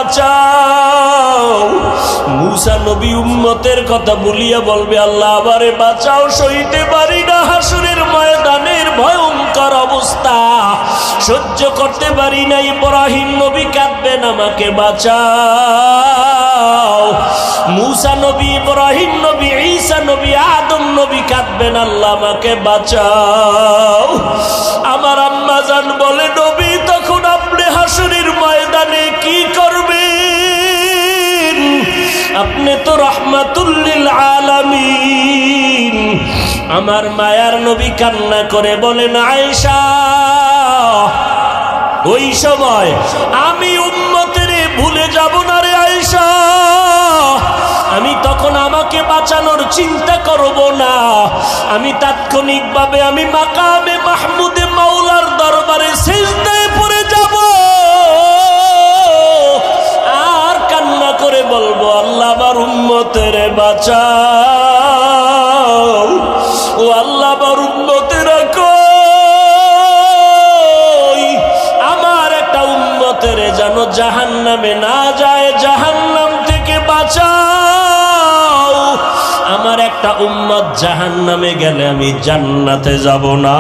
বাঁচাও। মূসা নবী উম্মতের কথা বলিয়া বলবে, আল্লাহ আমারে বাঁচাও, সইতে পারি না হাসরের ময়দানের ভয়ঙ্কর অবস্থা, সহ্য করতে পারি না। ইব্রাহিম নবী কাঁদবেন, আমাকে বাঁচাও। মূসা নবী, ইব্রাহিম নবী, ঈসা নবী, আদম নবী কাঁদবেন, আল্লাহ আমাকে বাঁচাও। আমার আম্মা জান বলে, নবী তখন আপনি হাসরের ময়দানে কি করবেন? আপনি তো রাহমাতুল লিল আলামিন। আমার মায়ার নবী কান্না করে বলেন, আয়েশা ওই সময় আমি উম্মতের ভুলে যাব না রে আয়েশা। আমি তখন আমাকে বাঁচানোর চিন্তা করব না, আমি তাৎক্ষণিকভাবে আমি মাকামে মাহমুদে মাওলার দরবারে সিজদায় পড়ে যাব আর কান্না করে বলবো, আল্লাহ আমার উম্মতের বাঁচাও, ও আল্লাহ আমার উম্মতের কই, আমার একটা উম্মতের যেন জাহান্নামে না যায়, জাহান্নাম থেকে বাঁচাও। আমার একটা উম্মত জাহান্নামে গেলে আমি জান্নাতে যাব না।